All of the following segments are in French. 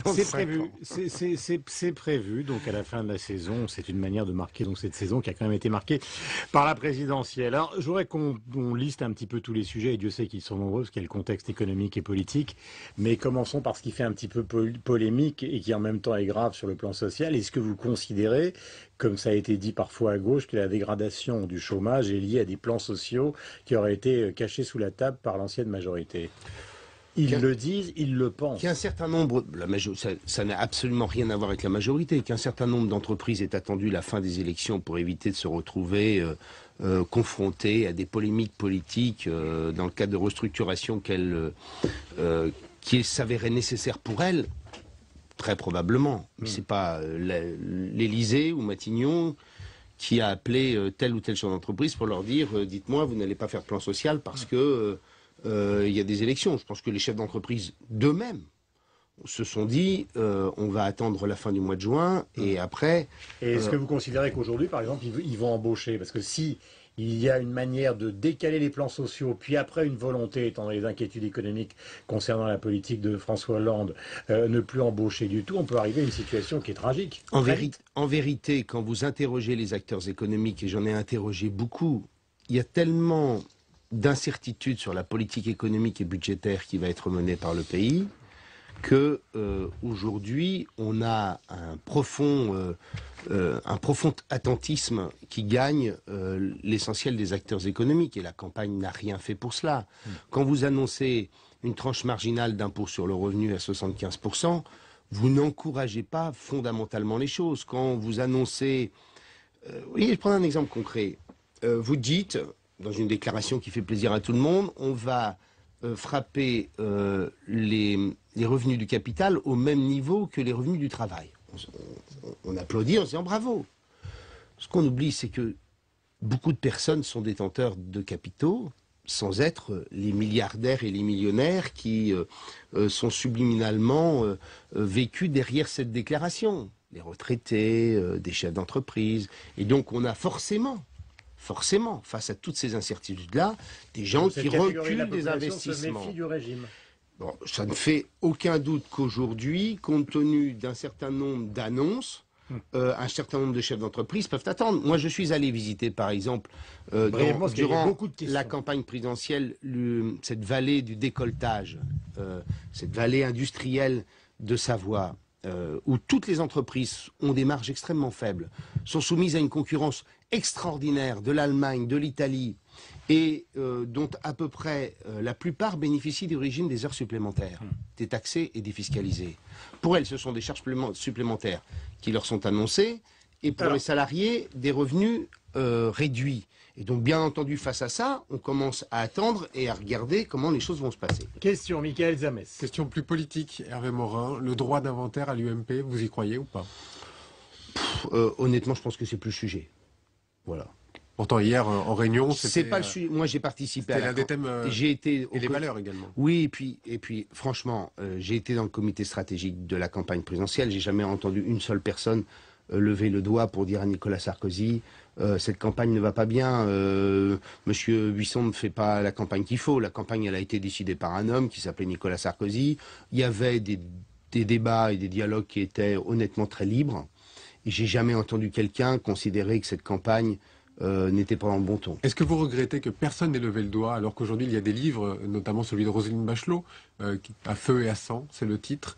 C'est prévu, c'est prévu. Donc à la fin de la saison, c'est une manière de marquer donc cette saison qui a quand même été marquée par la présidentielle. Alors je voudrais qu'on liste un petit peu tous les sujets, et Dieu sait qu'ils sont nombreux, parce qu'il y a le contexte économique et politique. Mais commençons par ce qui fait un petit peu polémique et qui en même temps est grave sur le plan social. Est-ce que vous considérez, comme ça a été dit parfois à gauche, que la dégradation du chômage est liée à des plans sociaux qui auraient été cachés sous la table par l'ancienne majorité? Ils le disent, ils le pensent. Qu'un certain nombre, ça n'a absolument rien à voir avec la majorité, qu'un certain nombre d'entreprises aient attendu la fin des élections pour éviter de se retrouver confrontées à des polémiques politiques dans le cadre de restructuration qui s'avéraient nécessaires pour elles, très probablement. C'est pas l'Élysée ou Matignon qui a appelé telle ou telle chose d'entreprise pour leur dire dites-moi, vous n'allez pas faire de plan social parce que il y a des élections. Je pense que les chefs d'entreprise d'eux-mêmes se sont dit on va attendre la fin du mois de juin et après... Et est-ce que vous considérez qu'aujourd'hui, par exemple, ils vont embaucher? Parce que si il y a une manière de décaler les plans sociaux, puis après une volonté, étant dans les inquiétudes économiques concernant la politique de François Hollande, ne plus embaucher du tout, on peut arriver à une situation qui est tragique. En vérité, quand vous interrogez les acteurs économiques, et j'en ai interrogé beaucoup, il y a tellement d'incertitude sur la politique économique et budgétaire qui va être menée par le pays que aujourd'hui on a un profond attentisme qui gagne l'essentiel des acteurs économiques et la campagne n'a rien fait pour cela. Quand vous annoncez une tranche marginale d'impôt sur le revenu à 75%, vous n'encouragez pas fondamentalement les choses. Quand vous annoncez... vous voyez, je prends un exemple concret. Vous dites... dans une déclaration qui fait plaisir à tout le monde, on va frapper les revenus du capital au même niveau que les revenus du travail. On applaudit en disant bravo. Ce qu'on oublie, c'est que beaucoup de personnes sont détenteurs de capitaux sans être les milliardaires et les millionnaires qui sont subliminalement vécus derrière cette déclaration. Les retraités, des chefs d'entreprise. Et donc on a forcément, face à toutes ces incertitudes-là, des gens qui reculent des investissements. Se méfie du régime. Bon, ça ne fait aucun doute qu'aujourd'hui, compte tenu d'un certain nombre d'annonces, un certain nombre de chefs d'entreprise peuvent attendre. Moi, je suis allé visiter, par exemple, durant la campagne présidentielle, cette vallée du décolletage, cette vallée industrielle de Savoie, où toutes les entreprises ont des marges extrêmement faibles, sont soumises à une concurrence extraordinaire de l'Allemagne, de l'Italie, et dont à peu près la plupart bénéficient du régime des heures supplémentaires, détaxées et défiscalisées. Pour elles, ce sont des charges supplémentaires qui leur sont annoncées, et pour les salariés, des revenus réduits. Et donc, bien entendu, face à ça, on commence à attendre et à regarder comment les choses vont se passer. Question, Michael Zamès. Question plus politique, Hervé Morin. Le droit d'inventaire à l'UMP, vous y croyez ou pas? Honnêtement, je pense que c'est plus le sujet. Voilà. Pourtant, hier, en réunion, c'était... C'est pas le sujet. Moi, j'ai participé à l'un des thèmes... j'ai été et les valeurs également. Oui, et puis franchement, j'ai été dans le comité stratégique de la campagne présidentielle. J'ai jamais entendu une seule personne lever le doigt pour dire à Nicolas Sarkozy cette campagne ne va pas bien, Monsieur Buisson ne fait pas la campagne qu'il faut. La campagne, elle a été décidée par un homme qui s'appelait Nicolas Sarkozy. Il y avait des débats et des dialogues qui étaient honnêtement très libres. Et j'ai jamais entendu quelqu'un considérer que cette campagne n'était pas dans le bon ton. Est-ce que vous regrettez que personne n'ait levé le doigt, alors qu'aujourd'hui il y a des livres, notamment celui de Roselyne Bachelot, À feu et à sang, c'est le titre.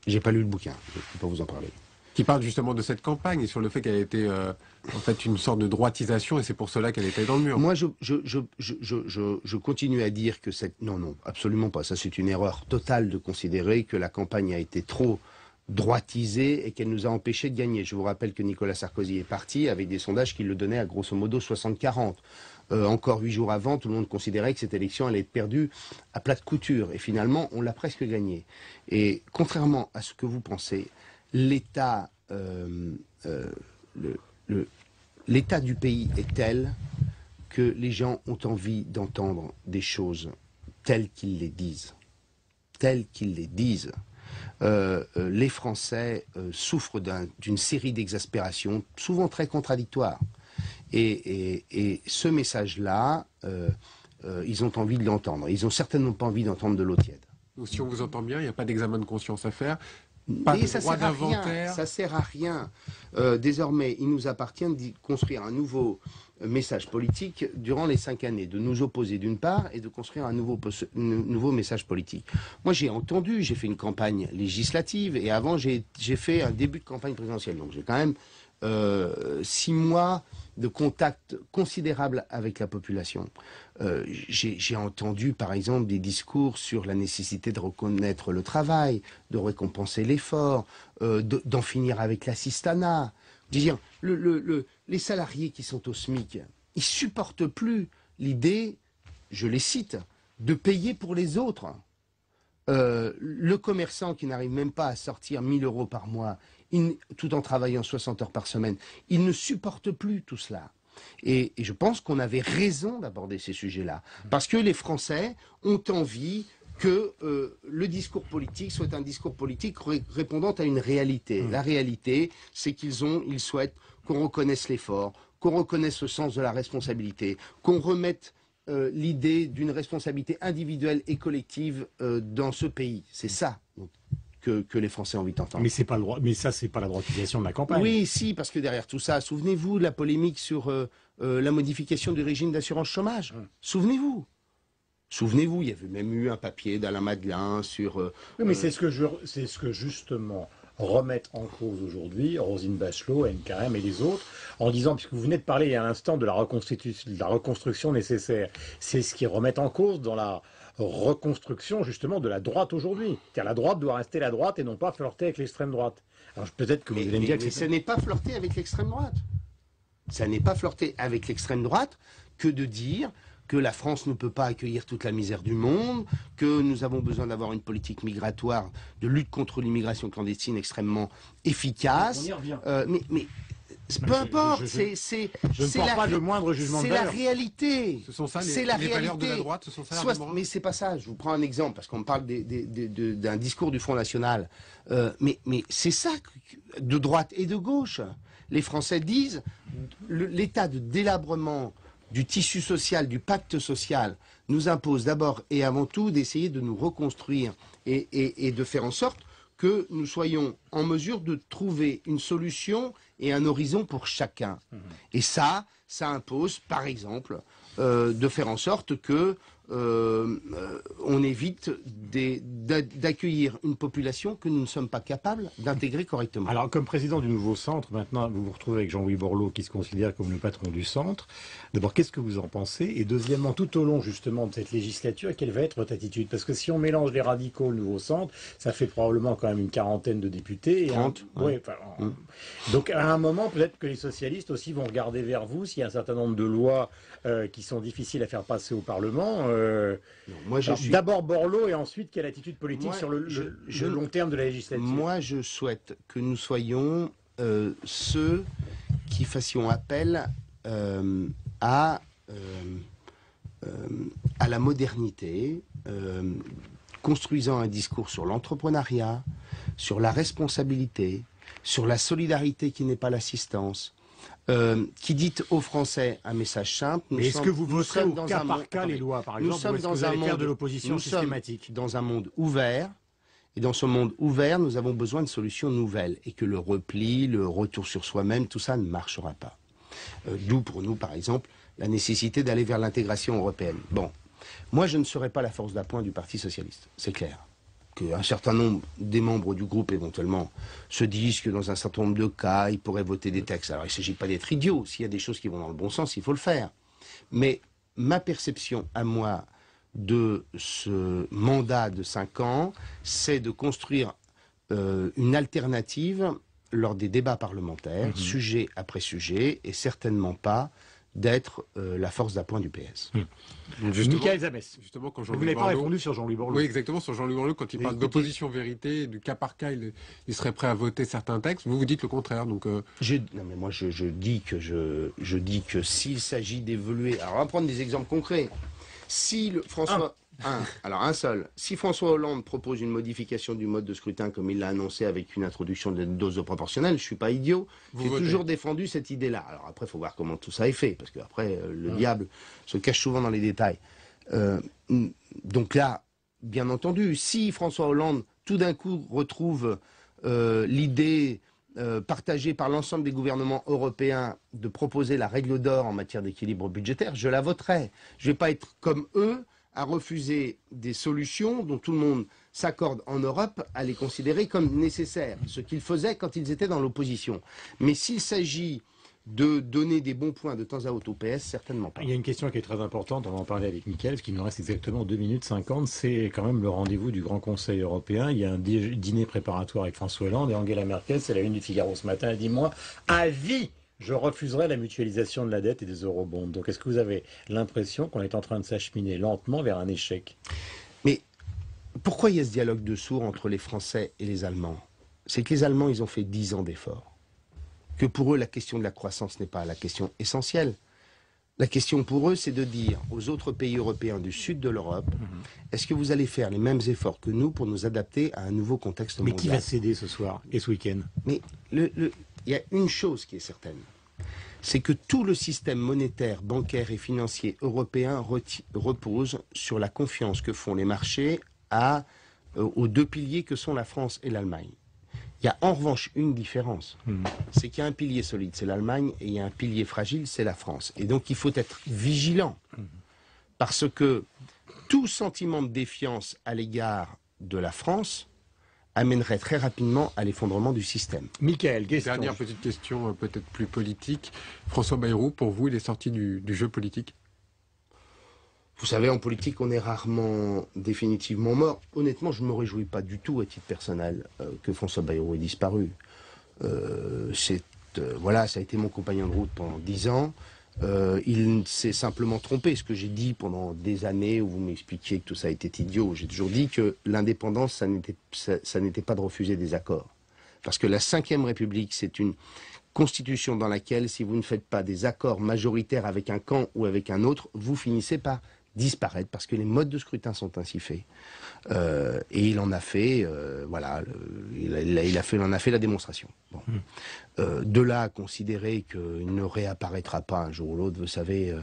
J'ai pas lu le bouquin, je ne peux pas vous en parler. Qui parle justement de cette campagne et sur le fait qu'elle a été en fait une sorte de droitisation et c'est pour cela qu'elle était dans le mur. Moi, je continue à dire que cette... Non, absolument pas. Ça, c'est une erreur totale de considérer que la campagne a été trop droitisée et qu'elle nous a empêchés de gagner. Je vous rappelle que Nicolas Sarkozy est parti avec des sondages qui le donnaient à grosso modo 60-40. Encore 8 jours avant, tout le monde considérait que cette élection allait être perdue à plat de couture. Et finalement, on l'a presque gagnée. Et contrairement à ce que vous pensez, l'état du pays est tel que les gens ont envie d'entendre des choses telles qu'ils les disent. Telles qu'ils les disent. Les Français souffrent d'une série d'exaspérations, souvent très contradictoires. Et ce message-là, ils ont envie de l'entendre. Ils n'ont certainement pas envie d'entendre de l'eau tiède. Si on vous entend bien, il n'y a pas d'examen de conscience à faire. Pas Mais de ça droit sert à rien. d'inventaire. Ça sert à rien. Désormais, il nous appartient de construire un nouveau message politique durant les 5 années, de nous opposer d'une part et de construire un nouveau message politique. Moi, j'ai fait une campagne législative et avant, j'ai fait un début de campagne présidentielle. Donc, j'ai quand même 6 mois de contact considérable avec la population. J'ai entendu, par exemple, des discours sur la nécessité de reconnaître le travail, de récompenser l'effort, d'en finir avec l'assistanat. Dire, les salariés qui sont au SMIC, ils supportent plus l'idée, je les cite, de payer pour les autres. Le commerçant qui n'arrive même pas à sortir 1 000 euros par mois, tout en travaillant 60 heures par semaine, il ne supporte plus tout cela. Et je pense qu'on avait raison d'aborder ces sujets-là. Parce que les Français ont envie que le discours politique soit un discours politique répondant à une réalité. La réalité, c'est qu'ils souhaitent qu'on reconnaisse l'effort, qu'on reconnaisse le sens de la responsabilité, qu'on remette l'idée d'une responsabilité individuelle et collective dans ce pays. C'est ça que les Français ont envie d'entendre. Mais c'est pas le droit. Mais ça, c'est pas la droitisation de la campagne. Oui, si, parce que derrière tout ça, souvenez-vous de la polémique sur la modification du régime d'assurance chômage. Souvenez-vous. Souvenez-vous, il y avait même eu un papier d'Alain Madelin sur... Oui, mais c'est ce que justement remettent en cause aujourd'hui Roselyne Bachelot, NKM et les autres, en disant, puisque vous venez de parler il y a un instant de la reconstruction nécessaire, c'est ce qui remet en cause dans la reconstruction justement de la droite aujourd'hui. Car la droite doit rester la droite et non pas flirter avec l'extrême droite. Alors peut-être que vous allez me dire que mais ça n'est pas flirter avec l'extrême droite. Ça n'est pas flirter avec l'extrême droite que de dire que la France ne peut pas accueillir toute la misère du monde, que nous avons besoin d'avoir une politique migratoire de lutte contre l'immigration clandestine extrêmement efficace. On y revient. Mais peu importe, je ne porte pas le moindre jugement de valeur. valeur. C'est la réalité. Ce sont ça C'est les la valeurs de la réalité. droite, ce sont ça l'argument. Mais c'est pas ça. Je vous prends un exemple parce qu'on me parle d'un discours du Front National. Mais c'est ça de droite et de gauche. Les Français disent l'état de délabrement du tissu social, du pacte social, nous impose d'abord et avant tout d'essayer de nous reconstruire et de faire en sorte que nous soyons en mesure de trouver une solution et un horizon pour chacun. Et ça impose, par exemple, de faire en sorte que on évite d'accueillir une population que nous ne sommes pas capables d'intégrer correctement. Alors, comme président du nouveau centre, maintenant, vous vous retrouvez avec Jean-Louis Borloo, qui se considère comme le patron du centre. D'abord, qu'est-ce que vous en pensez? Et deuxièmement, tout au long, justement, de cette législature, quelle va être votre attitude? Parce que si on mélange les radicaux, le nouveau centre, ça fait probablement quand même une quarantaine de députés. 30. Ouais, donc, à un moment, peut-être que les socialistes aussi vont regarder vers vous s'il y a un certain nombre de lois qui sont difficiles à faire passer au Parlement. D'abord Borloo et ensuite quelle attitude politique sur le long terme de la législature? Moi, je souhaite que nous soyons ceux qui fassions appel à la modernité, construisant un discours sur l'entrepreneuriat, sur la responsabilité, sur la solidarité qui n'est pas l'assistance, qui dit aux Français un message simple. Est-ce que vous voterez au cas par cas les lois, par exemple, ou est-ce que vous allez faire de l'opposition systématique? Dans un monde ouvert, et dans ce monde ouvert, nous avons besoin de solutions nouvelles, et que le repli, le retour sur soi-même, tout ça ne marchera pas. D'où pour nous, par exemple, la nécessité d'aller vers l'intégration européenne. Bon, moi je ne serai pas la force d'appoint du Parti socialiste, c'est clair. Qu'un certain nombre des membres du groupe éventuellement se disent que dans un certain nombre de cas, ils pourraient voter des textes. Alors il ne s'agit pas d'être idiot. S'il y a des choses qui vont dans le bon sens, il faut le faire. Mais ma perception à moi de ce mandat de 5 ans, c'est de construire une alternative lors des débats parlementaires, sujet après sujet, et certainement pas d'être la force d'appoint du PS. Michael Zamès. Justement, quand vous n'avez pas répondu sur Jean-Louis Borloo. Oui, exactement, sur Jean-Louis Borloo, quand il parle d'opposition vérité, du cas par cas, il serait prêt à voter certains textes. Vous dites le contraire. Donc, non, mais moi, je dis que s'il s'agit d'évoluer... Alors, on va prendre des exemples concrets. Si François... un seul. Si François Hollande propose une modification du mode de scrutin comme il l'a annoncé avec une introduction d'une dose de proportionnelle, je suis pas idiot. J'ai toujours défendu cette idée-là. Alors après, il faut voir comment tout ça est fait, parce qu'après, le diable se cache souvent dans les détails. Donc là, bien entendu, si François Hollande, tout d'un coup, retrouve l'idée partagée par l'ensemble des gouvernements européens de proposer la règle d'or en matière d'équilibre budgétaire, je la voterai. Je ne vais pas être comme eux à refuser des solutions dont tout le monde s'accorde en Europe à les considérer comme nécessaires, ce qu'ils faisaient quand ils étaient dans l'opposition. Mais s'il s'agit de donner des bons points de temps à autre au PS, certainement pas. Il y a une question qui est très importante, on va en parler avec Mickaël, parce qu'il nous reste exactement 2 minutes 50, c'est quand même le rendez-vous du Grand Conseil européen. Il y a un dîner préparatoire avec François Hollande et Angela Merkel, c'est la une du Figaro ce matin, elle dit « Moi, à vie, je refuserai la mutualisation de la dette et des eurobonds ». Donc est-ce que vous avez l'impression qu'on est en train de s'acheminer lentement vers un échec? Mais pourquoi il y a ce dialogue de sourds entre les Français et les Allemands? C'est que les Allemands, ils ont fait 10 ans d'efforts. Que pour eux, la question de la croissance n'est pas la question essentielle. La question pour eux, c'est de dire aux autres pays européens du sud de l'Europe, est-ce que vous allez faire les mêmes efforts que nous pour nous adapter à un nouveau contexte mondial? Mais qui va céder ce soir et ce week-end? Mais il y a une chose qui est certaine, c'est que tout le système monétaire, bancaire et financier européen repose sur la confiance que font les marchés aux deux piliers que sont la France et l'Allemagne. Il y a en revanche une différence, c'est qu'il y a un pilier solide, c'est l'Allemagne, et il y a un pilier fragile, c'est la France. Et donc il faut être vigilant, parce que tout sentiment de défiance à l'égard de la France amènerait très rapidement à l'effondrement du système. Mickaël, question. Dernière petite question, peut-être plus politique. François Bayrou, pour vous, il est sorti du jeu politique? Vous savez, en politique, on est rarement définitivement mort. Honnêtement, je ne me réjouis pas du tout, à titre personnel, que François Bayrou ait disparu. Voilà, ça a été mon compagnon de route pendant 10 ans. Il s'est simplement trompé. Ce que j'ai dit pendant des années, où vous m'expliquiez que tout ça était idiot, j'ai toujours dit que l'indépendance, ça n'était pas de refuser des accords. Parce que la Ve République, c'est une constitution dans laquelle, si vous ne faites pas des accords majoritaires avec un camp ou avec un autre, vous finissez par disparaître, parce que les modes de scrutin sont ainsi faits. Et il en a fait, voilà, il en a fait la démonstration. Bon. De là à considérer qu'il ne réapparaîtra pas un jour ou l'autre, vous savez,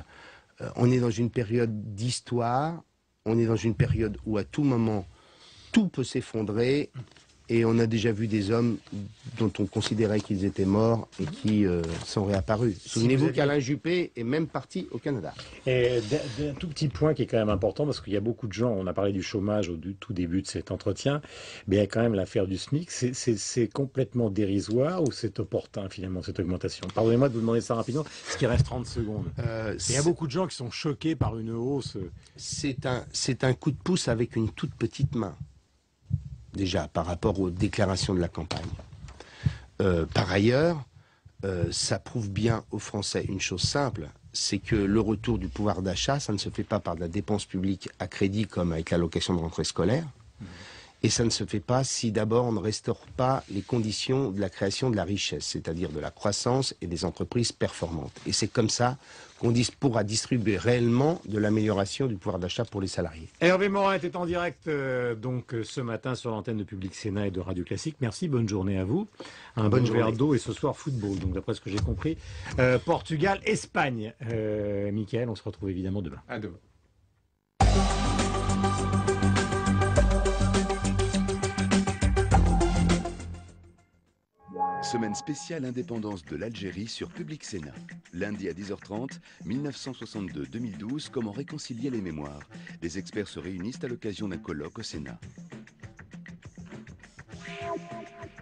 on est dans une période d'histoire, on est dans une période où à tout moment, tout peut s'effondrer, et on a déjà vu des hommes dont on considérait qu'ils étaient morts et qui sont réapparus. Souvenez-vous qu'Alain Juppé est même parti au Canada. Et d'un tout petit point qui est quand même important, parce qu'il y a beaucoup de gens, on a parlé du chômage au tout début de cet entretien, mais il y a quand même l'affaire du SMIC. C'est complètement dérisoire ou c'est opportun finalement cette augmentation? Pardonnez-moi de vous demander ça rapidement, parce qu'il reste 30 secondes. Il y a beaucoup de gens qui sont choqués par une hausse. C'est un coup de pouce avec une toute petite main. Déjà, par rapport aux déclarations de la campagne. Par ailleurs, ça prouve bien aux Français une chose simple, c'est que le retour du pouvoir d'achat, ça ne se fait pas par de la dépense publique à crédit comme avec l'allocation de rentrée scolaire, et ça ne se fait pas si d'abord on ne restaure pas les conditions de la création de la richesse, c'est-à-dire de la croissance et des entreprises performantes. Et c'est comme ça qu'on pourra distribuer réellement de l'amélioration du pouvoir d'achat pour les salariés. Hervé Morin était en direct ce matin sur l'antenne de Public Sénat et de Radio Classique. Merci, bonne journée à vous. Un bon verre d'eau et ce soir football, donc d'après ce que j'ai compris. Portugal, Espagne. Mickaël, on se retrouve évidemment demain. À demain. Semaine spéciale indépendance de l'Algérie sur Public Sénat. Lundi à 10h30, 1962-2012, comment réconcilier les mémoires. Les experts se réunissent à l'occasion d'un colloque au Sénat.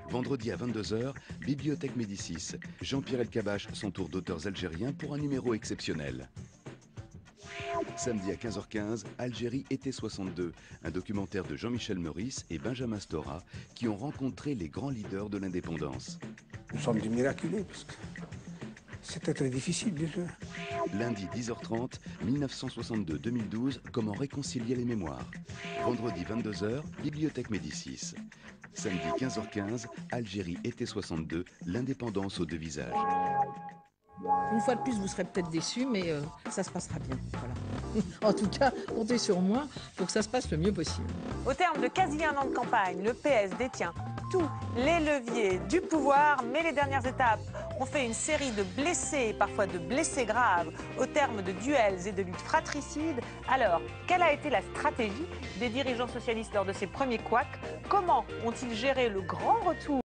Vendredi à 22h, Bibliothèque Médicis. Jean-Pierre Elkabbach, son tour d'auteurs algériens pour un numéro exceptionnel. Samedi à 15h15, Algérie été 62, un documentaire de Jean-Michel Meurice et Benjamin Stora qui ont rencontré les grands leaders de l'indépendance. Nous sommes des miraculés parce que c'était très difficile déjà. Lundi 10h30, 1962-2012, comment réconcilier les mémoires. Vendredi 22h, Bibliothèque Médicis. Samedi 15h15, Algérie été 62, l'indépendance aux deux visages. Une fois de plus, vous serez peut-être déçus, mais ça se passera bien. Voilà. En tout cas, comptez sur moi pour que ça se passe le mieux possible. Au terme de quasi un an de campagne, le PS détient tous les leviers du pouvoir, mais les dernières étapes ont fait une série de blessés, parfois de blessés graves, au terme de duels et de luttes fratricides. Alors, quelle a été la stratégie des dirigeants socialistes lors de ces premiers couacs? Comment ont-ils géré le grand retour